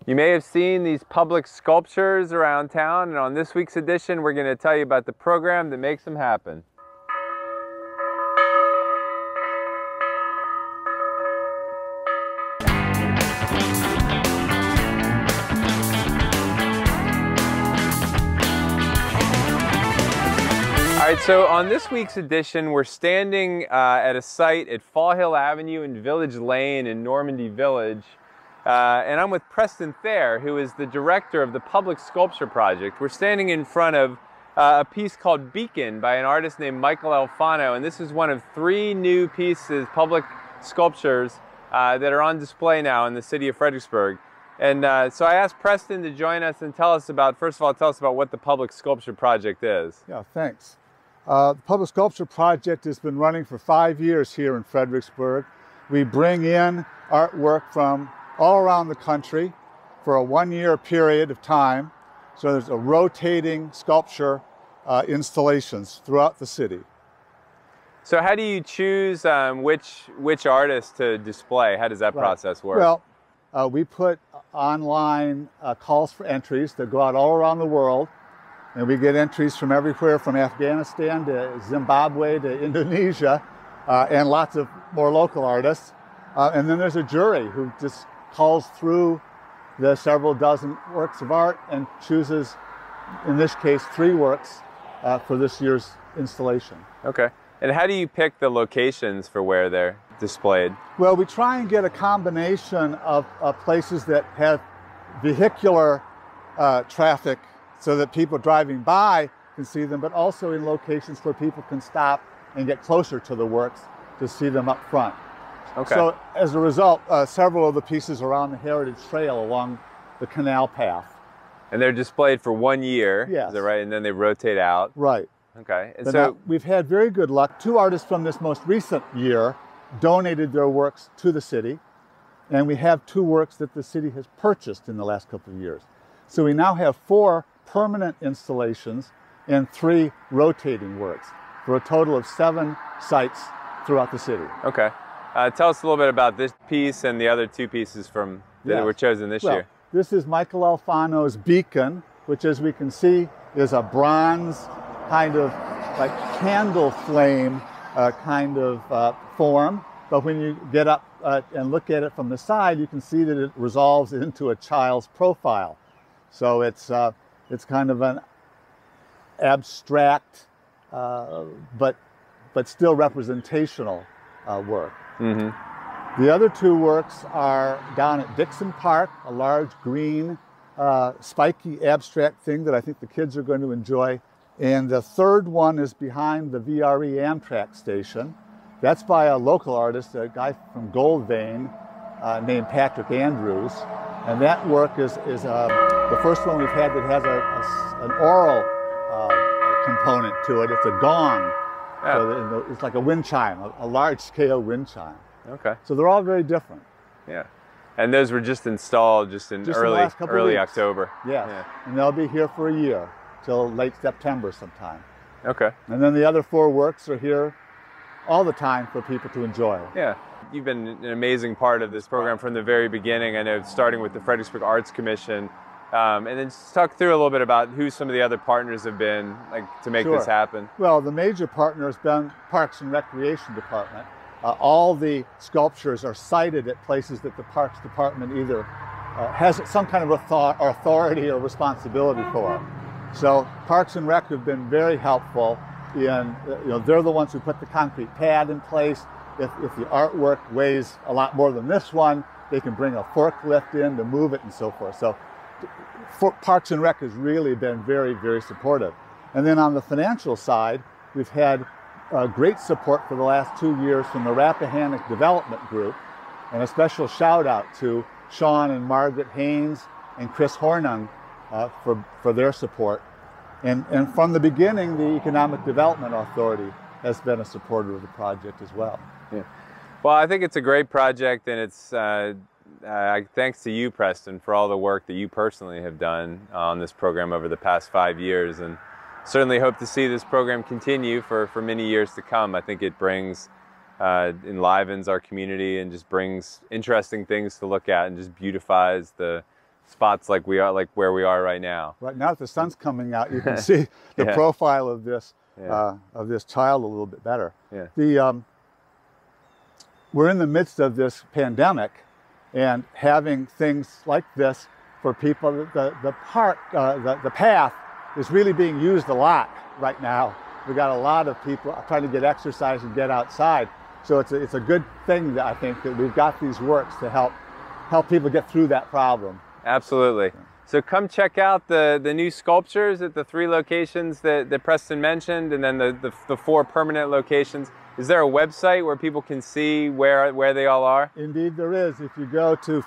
You may have seen these public sculptures around town, and on this week's edition, we're going to tell you about the program that makes them happen. All right, so on this week's edition, we're standing at a site at Fall Hill Avenue and Village Lane in Normandy Village. And I'm with Preston Thayer, who is the director of the Public Sculpture Project. We're standing in front of a piece called Beacon by an artist named Michael Alfano, and this is one of 3 new pieces, public sculptures, that are on display now in the city of Fredericksburg. And so I asked Preston to join us and tell us about, first of all, tell us about what the Public Sculpture Project is. Yeah, thanks. The Public Sculpture Project has been running for 5 years here in Fredericksburg. We bring in artwork from all around the country for a 1-year period of time. So there's a rotating sculpture installations throughout the city. So how do you choose which artists to display? How does that process work? Well, we put online calls for entries that go out all around the world. And we get entries from everywhere from Afghanistan to Zimbabwe to Indonesia and lots of more local artists. And then there's a jury who just calls through the several dozen works of art and chooses, in this case, 3 works for this year's installation. Okay. And how do you pick the locations for where they're displayed? Well, we try and get a combination of places that have vehicular traffic so that people driving by can see them, but also in locations where people can stop and get closer to the works to see them up front. Okay. So as a result, several of the pieces are on the Heritage Trail along the canal path. And they're displayed for 1 year, yes. Is that right? And then they rotate out? Right. Okay. And but so now, we've had very good luck. 2 artists from this most recent year donated their works to the city, and we have 2 works that the city has purchased in the last couple of years. So we now have 4 permanent installations and 3 rotating works for a total of 7 sites throughout the city. Okay. Tell us a little bit about this piece and the other 2 pieces from that were chosen this year. This is Michael Alfano's Beacon, which, as we can see, is a bronze kind of like candle flame kind of form. But when you get up and look at it from the side, you can see that it resolves into a child's profile. So it's kind of an abstract, but still representational work. Mm-hmm. The other 2 works are down at Dixon Park, a large green, spiky abstract thing that I think the kids are going to enjoy. And the 3rd one is behind the VRE Amtrak station. That's by a local artist, a guy from Gold Vein named Patrick Andrews. And that work is the first one we've had that has an oral component to it. It's a gong. Yeah. So it's like a wind chime, a large-scale wind chime. Okay. So they're all very different. Yeah. And those were just installed in early October. Yes. Yeah. And they'll be here for a year, till late September sometime. Okay. And then the other 4 works are here all the time for people to enjoy. Yeah. You've been an amazing part of this program from the very beginning. I know, starting with the Fredericksburg Arts Commission. And then just talk through a little bit about who some of the other partners have been to make this happen. Well, the major partner has been Parks and Recreation Department. All the sculptures are sited at places that the Parks Department either has some kind of authority or responsibility for. So Parks and Rec have been very helpful in, they're the ones who put the concrete pad in place. If the artwork weighs a lot more than this one, they can bring a forklift in to move it and so forth. So Parks and Rec has really been very, very supportive. And then on the financial side, we've had great support for the last 2 years from the Rappahannock Development Group, and a special shout out to Sean and Margaret Haynes and Chris Hornung for their support. And from the beginning, the Economic Development Authority has been a supporter of the project as well. Yeah. Well, I think it's a great project, and it's thanks to you, Preston, for all the work that you personally have done on this program over the past 5 years, and certainly hope to see this program continue for many years to come. I think it brings, enlivens our community and just brings interesting things to look at and just beautifies the spots like where we are right now. Right now that the sun's coming out, you can see the Yeah. profile of this Yeah. child a little bit better. Yeah. We're in the midst of this pandemic, and having things like this for people, the park, the path is really being used a lot right now. We got a lot of people trying to get exercise and get outside. So it's a good thing that I think that we've got these works to help people get through that problem. Absolutely. So come check out the new sculptures at the 3 locations that Preston mentioned, and then the 4 permanent locations. Is there a website where people can see where they all are? Indeed there is. If you go to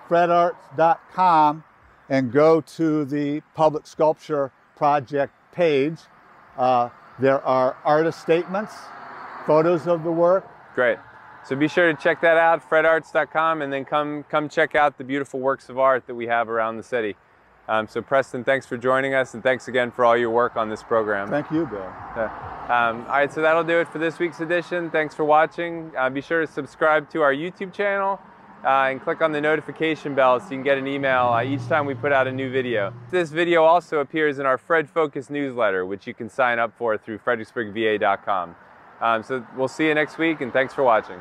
fredarts.com and go to the Public Sculpture Project page, there are artist statements, photos of the work. Great. So be sure to check that out, fredarts.com, and then come check out the beautiful works of art that we have around the city. So Preston, thanks for joining us, and thanks again for all your work on this program. Thank you, Bill. All right, so that'll do it for this week's edition. Thanks for watching. Be sure to subscribe to our YouTube channel and click on the notification bell so you can get an email each time we put out a new video. This video also appears in our Fred Focus newsletter, which you can sign up for through fredericksburgva.com. So we'll see you next week, and thanks for watching.